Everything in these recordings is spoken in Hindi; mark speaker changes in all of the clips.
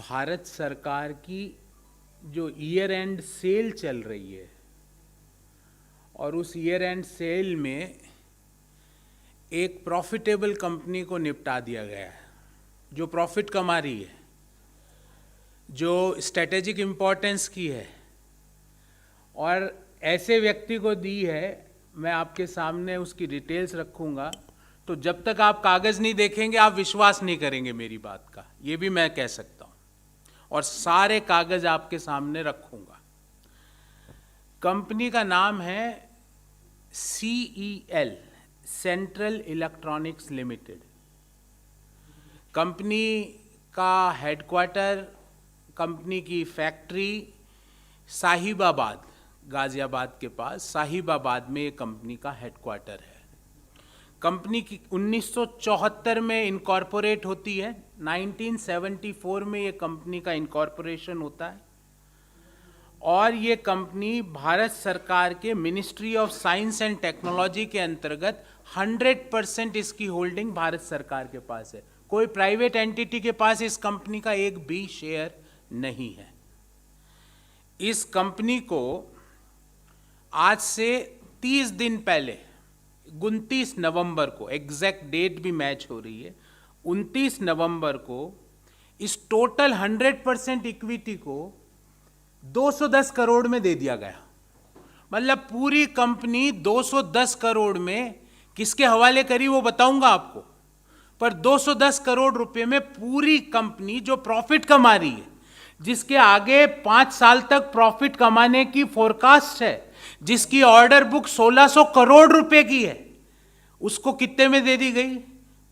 Speaker 1: भारत सरकार की जो ईयर एंड सेल चल रही है और उस ईयर एंड सेल में एक प्रॉफिटेबल कंपनी को निपटा दिया गया है जो प्रॉफिट कमा रही है, जो स्ट्रेटेजिक इम्पोर्टेंस की है और ऐसे व्यक्ति को दी है। मैं आपके सामने उसकी डिटेल्स रखूंगा, तो जब तक आप कागज़ नहीं देखेंगे आप विश्वास नहीं करेंगे मेरी बात का, ये भी मैं कह सकता हूँ, और सारे कागज़ आपके सामने रखूंगा। कंपनी का नाम है CEL, central electronics limited. Company का हेडक्वार्टर, कंपनी की फैक्ट्री साहिबाबाद, गाजियाबाद के पास साहिबाबाद में ये कंपनी का हेडक्वार्टर है। कंपनी की 1974 में इनकॉर्पोरेट होती है, 1974 में ये कंपनी का इनकॉर्पोरेशन होता है और ये कंपनी भारत सरकार के ministry of science and technology के अंतर्गत 100% इसकी होल्डिंग भारत सरकार के पास है। कोई प्राइवेट एंटिटी के पास इस कंपनी का एक भी शेयर नहीं है। इस कंपनी को आज से 30 दिन पहले 29 नवंबर को, एग्जैक्ट डेट भी मैच हो रही है, 29 नवंबर को इस टोटल 100% इक्विटी को 210 करोड़ में दे दिया गया। मतलब पूरी कंपनी 210 करोड़ में किसके हवाले करी वो बताऊंगा आपको, पर 210 करोड़ रुपए में पूरी कंपनी जो प्रॉफिट कमा रही है, जिसके आगे 5 साल तक प्रॉफिट कमाने की फोरकास्ट है, जिसकी ऑर्डर बुक 1600 करोड़ रुपए की है, उसको कितने में दे दी गई?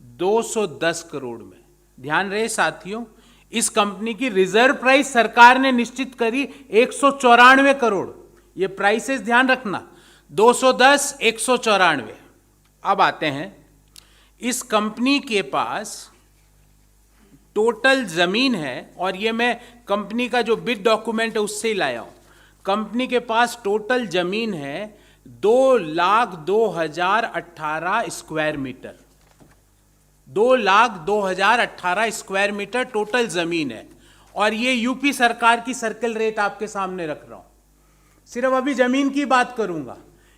Speaker 1: 210 करोड़ में। ध्यान रहे साथियों, इस कंपनी की रिजर्व प्राइस सरकार ने निश्चित करी 194 करोड़। ये प्राइसेस ध्यान रखना, 210, 194। अब आते हैं, इस कंपनी के पास टोटल जमीन है, और ये मैं कंपनी का जो बिड डॉक्यूमेंट है उससे ही लाया हूं। कंपनी के पास टोटल जमीन है 2,02,018 square metre. 2,02,018 square metre total जमीन है, और ये यूपी सरकार की सर्किल रेट आपके सामने रख रहा हूं। सिर्फ अभी जमीन की बात करूंगा।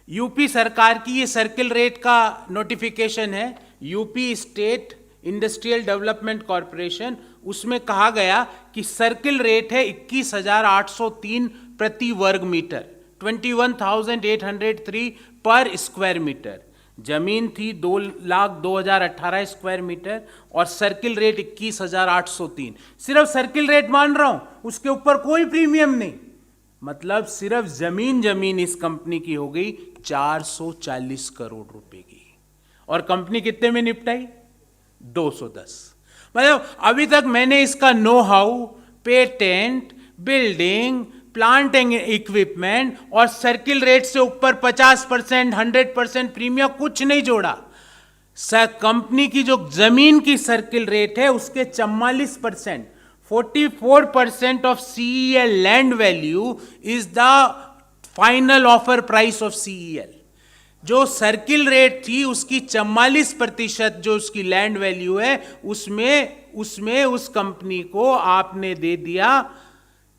Speaker 1: यूपी सरकार की ये सर्किल रेट का नोटिफिकेशन है, UP state industrial development corporation. उसमें कहा गया कि सर्किल रेट है 21,803 प्रति वर्ग मीटर, 21,803 पर स्क्वायर मीटर। जमीन थी 2,02,018 स्क्वायर मीटर और सर्किल रेट 21,803। सिर्फ सर्किल रेट मान रहा हूं, उसके ऊपर कोई प्रीमियम नहीं। मतलब सिर्फ जमीन इस कंपनी की हो गई 440 करोड़ रुपए की, और कंपनी कितने में निपटाई? 210। मतलब अभी तक मैंने इसका know how, patent, building, plant and equipment और सर्किल रेट से ऊपर 50%, 100% प्रीमियम कुछ नहीं जोड़ा। कंपनी की जो जमीन की सर्किल रेट है उसके 44%, 44% of CEL land value is the final offer price of CEL। जो सर्किल रेट थी उसकी 44% जो उसकी लैंड वैल्यू है, उसमें उस कंपनी को आपने दे दिया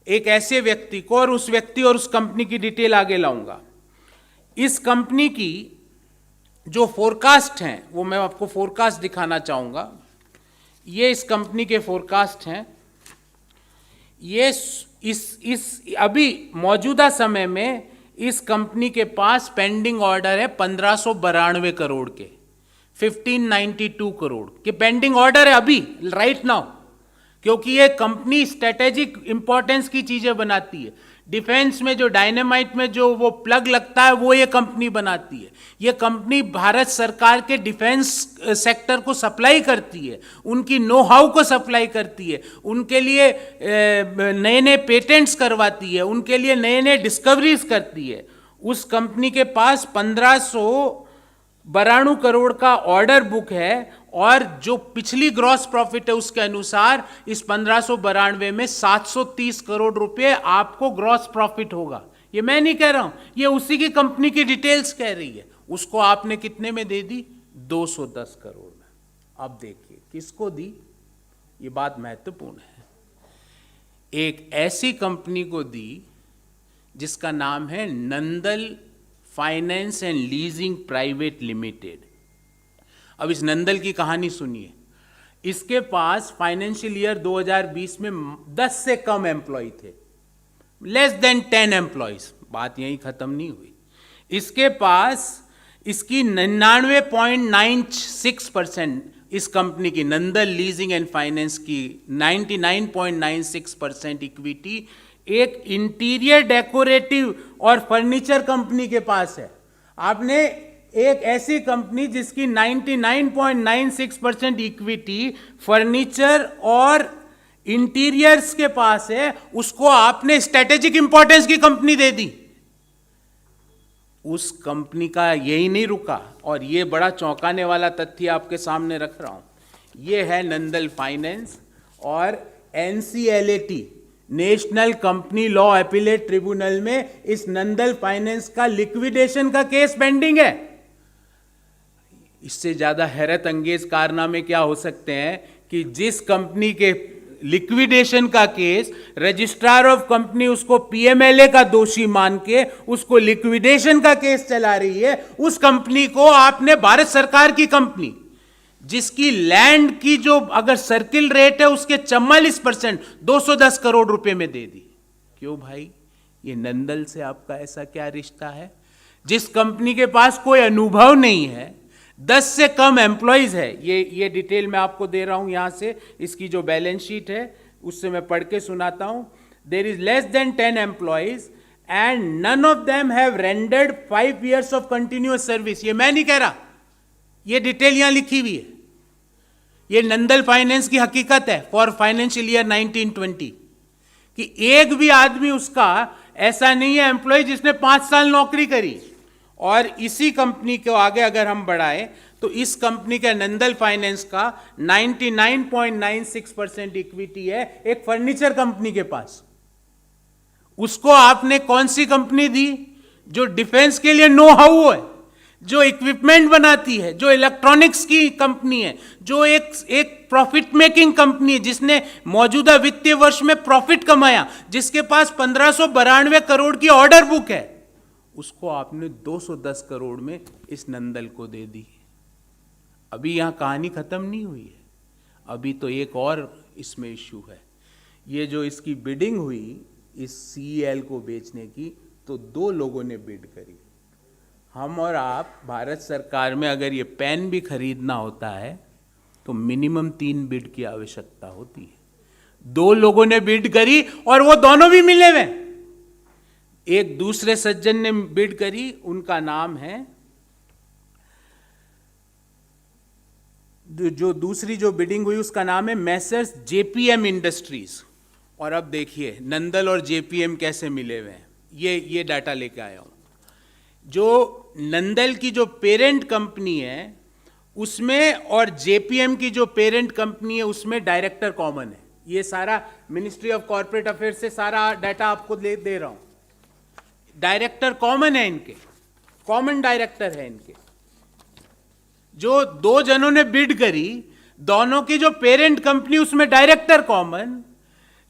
Speaker 1: एक ऐसे व्यक्ति को, और उस व्यक्ति और उस कंपनी की डिटेल आगे लाऊंगा। इस कंपनी की जो फोरकास्ट हैं वो मैं आपको फोरकास्ट दिखाना चाहूंगा। ये इस कंपनी के फोरकास्ट हैं। ये इस अभी मौजूदा समय में इस कंपनी के पास पेंडिंग ऑर्डर है 1592 करोड़ के, 1592 करोड़ के पेंडिंग ऑर्डर है अभी राइट नाउ, क्योंकि ये कंपनी स्ट्रेटेजिक इंपॉर्टेंस की चीजें बनाती है। डिफेंस में जो डायनेमाइट में जो वो प्लग लगता है वो ये कंपनी बनाती है। ये कंपनी भारत सरकार के डिफेंस सेक्टर को सप्लाई करती है, उनकी नो हाउ को सप्लाई करती है, उनके लिए नए नए पेटेंट्स करवाती है, उनके लिए नए नए डिस्कवरीज करती है। उस कंपनी के पास 1592 करोड़ का ऑर्डर बुक है, और जो पिछली ग्रॉस प्रॉफिट है उसके अनुसार इस 1592 में 730 करोड़ रुपए आपको ग्रॉस प्रॉफिट होगा। ये मैं नहीं कह रहा हूं, ये उसी की कंपनी की डिटेल्स कह रही है। उसको आपने कितने में दे दी? 210 करोड़ में। अब देखिए किसको दी, ये बात महत्वपूर्ण है। एक ऐसी कंपनी को दी जिसका नाम है Nandal finance and leasing private limited. अब इस नंदल की कहानी सुनिए। इसके पास फाइनेंशियल ईयर 2020 में 10 से कम एम्प्लॉय थे, लेस देन 10 एम्प्लॉयज। बात यहीं खत्म नहीं हुई। इसके पास इसकी 99.96% इस कंपनी की, नंदल लीजिंग एंड फाइनेंस की 99.96% इक्विटी एक इंटीरियर डेकोरेटिव और फर्नीचर कंपनी के पास है। आपने एक ऐसी कंपनी जिसकी 99.96% इक्विटी फर्नीचर और इंटीरियर्स के पास है, उसको आपने स्ट्रेटेजिक इंपॉर्टेंस की कंपनी दे दी। उस कंपनी का यही नहीं रुका, और ये बड़ा चौंकाने वाला तथ्य आपके सामने रख रहा हूं। ये है नंदल फाइनेंस और NCLAT, national company law appellate tribunal में इस नंदल फाइनेंस का लिक्विडेशन का केस पेंडिंग है। इससे ज्यादा हैरत अंगेज कारनामे क्या हो सकते हैं कि जिस कंपनी के लिक्विडेशन का केस रजिस्ट्रार ऑफ कंपनी उसको PMLA का दोषी मान के उसको लिक्विडेशन का केस चला रही है, उस कंपनी को आपने भारत सरकार की कंपनी जिसकी लैंड की जो अगर सर्किल रेट है उसके 44% 210 करोड़ रुपए में दे दी। क्यों भाई? ये नंदल से आपका ऐसा क्या रिश्ता है? जिस कंपनी के पास कोई अनुभव नहीं है, 10 से कम एम्प्लॉइज है, ये डिटेल मैं आपको दे रहा हूं यहां से, इसकी जो बैलेंस शीट है उससे मैं पढ़ के सुनाता हूं। There is less than 10 employees and none of them have rendered 5 years of continuous service. ये मैं नहीं कह रहा, ये डिटेल यहां लिखी हुई है। ये नंदल फाइनेंस की हकीकत है फॉर फाइनेंशियल ईयर 1920 कि एक भी आदमी उसका ऐसा नहीं है एम्प्लॉय जिसने 5 साल नौकरी करी। और इसी कंपनी को आगे अगर हम बढ़ाएं तो इस कंपनी के नंदल फाइनेंस का 99.96% इक्विटी है एक फर्नीचर कंपनी के पास। उसको आपने कौन सी कंपनी दी? जो डिफेंस के लिए नो हाउ है, जो इक्विपमेंट बनाती है, जो इलेक्ट्रॉनिक्स की कंपनी है, जो एक प्रॉफिट मेकिंग कंपनी है, जिसने मौजूदा वित्तीय वर्ष में प्रॉफिट कमाया, जिसके पास 1592 करोड़ की ऑर्डर बुक है, उसको आपने 210 करोड़ में इस नंदल को दे दी। अभी यहां कहानी खत्म नहीं हुई है, अभी तो एक और इसमें इश्यू है। ये जो इसकी बिडिंग हुई इस CEL को बेचने की, तो 2 लोगों ने बिड करी। हम और आप भारत सरकार में अगर ये पेन भी खरीदना होता है तो मिनिमम 3 बिड की आवश्यकता होती है। 2 लोगों ने बिड करी और वो दोनों भी मिले हुए। एक दूसरे सज्जन ने बिड करी, उनका नाम है, जो दूसरी जो बिडिंग हुई उसका नाम है मैसर्स JPM इंडस्ट्रीज। और अब देखिए नंदल और JPM कैसे मिले हुए हैं। ये डाटा लेके आया हूं। जो नंदल की जो पेरेंट कंपनी है उसमें और JPM की जो पेरेंट कंपनी है उसमें डायरेक्टर कॉमन है। ये सारा मिनिस्ट्री ऑफ कॉर्पोरेट अफेयर्स से सारा डाटा आपको दे रहा हूं। डायरेक्टर कॉमन है इनके, कॉमन डायरेक्टर है इनके। जो 2 जनों ने बिड करी, दोनों की जो पेरेंट कंपनी उसमें डायरेक्टर कॉमन,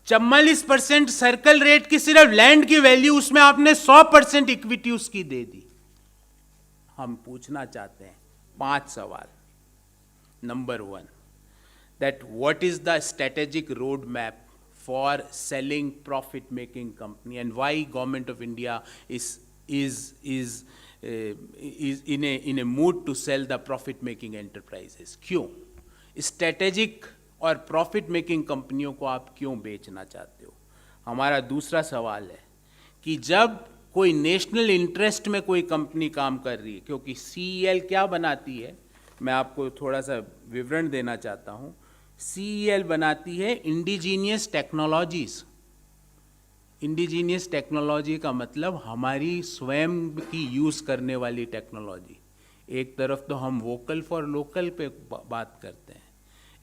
Speaker 1: 44% सर्कल रेट की सिर्फ लैंड की वैल्यू, उसमें आपने 100% इक्विटी उसकी दे दी। हम पूछना चाहते हैं 5 सवाल। Number 1, that what is the strategic road map for selling profit making company and why government of India is in a mood to sell the profit making enterprises? क्यों स्ट्रेटेजिक और प्रॉफिट मेकिंग कंपनियों को आप क्यों बेचना चाहते हो? हमारा दूसरा सवाल है कि जब कोई नेशनल इंटरेस्ट में कोई कंपनी काम कर रही है, क्योंकि CEL क्या बनाती है, मैं आपको थोड़ा सा विवरण देना चाहता हूं। CEL बनाती है इंडिजीनियस टेक्नोलॉजीज। इंडिजीनियस टेक्नोलॉजी का मतलब हमारी स्वयं की यूज करने वाली टेक्नोलॉजी। एक तरफ तो हम वोकल फॉर लोकल पे बात करते हैं,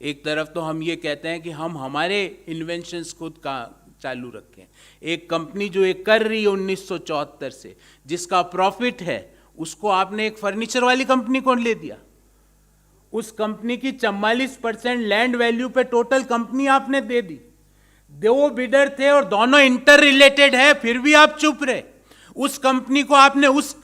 Speaker 1: एक तरफ तो हम ये कहते हैं कि हम हमारे इन्वेंशंस खुद का चालू रखें। एक कंपनी जो एक कर रही है 1974 से, जिसका प्रॉफिट है, उसको आपने एक फर्नीचर वाली कंपनी को ले दिया। उस कंपनी की 44% लैंड वैल्यू पे टोटल कंपनी आपने दे दी। दो बिडर थे और दोनों इंटर रिलेटेड है, फिर भी आप चुप रहे। उस कंपनी को आपने उस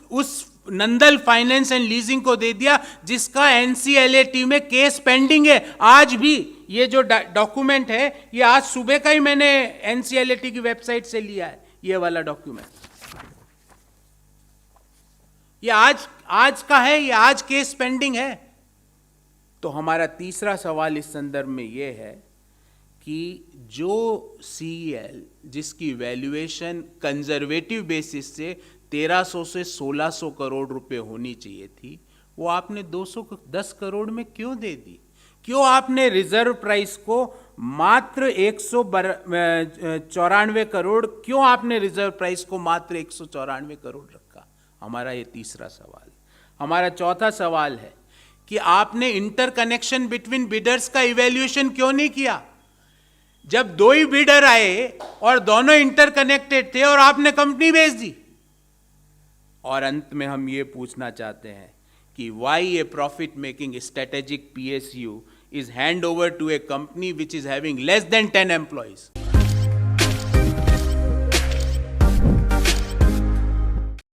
Speaker 1: नंदल फाइनेंस एंड लीजिंग को दे दिया जिसका एनसीएलएटी में केस पेंडिंग है आज भी। ये जो डॉक्यूमेंट है ये आज सुबह का ही मैंने एनसीएलएटी की वेबसाइट से लिया है, ये वाला डॉक्यूमेंट। ये आज का है, ये आज केस पेंडिंग है। तो हमारा तीसरा सवाल इस संदर्भ में ये है कि जो सीईएल जिसकी वैल्यूएशन कंजर्वेटिव बेसिस से 1300 से 1600 करोड़ रुपए होनी चाहिए थी, वो आपने 210 करोड़ में क्यों दे दी? क्यों आपने रिजर्व प्राइस को मात्र 194 करोड़, क्यों आपने रिजर्व प्राइस को मात्र 194 करोड़ रखा? हमारा ये तीसरा सवाल। हमारा चौथा सवाल है कि आपने इंटरकनेक्शन बिटवीन बिडर्स का इवैल्यूएशन क्यों नहीं किया? जब दो ही बिडर आए और दोनों इंटरकनेक्टेड थे और आपने कंपनी बेच दी। और अंत में हम ये पूछना चाहते हैं कि why a profit making strategic PSU is hand over to a company which is having less than 10 employees.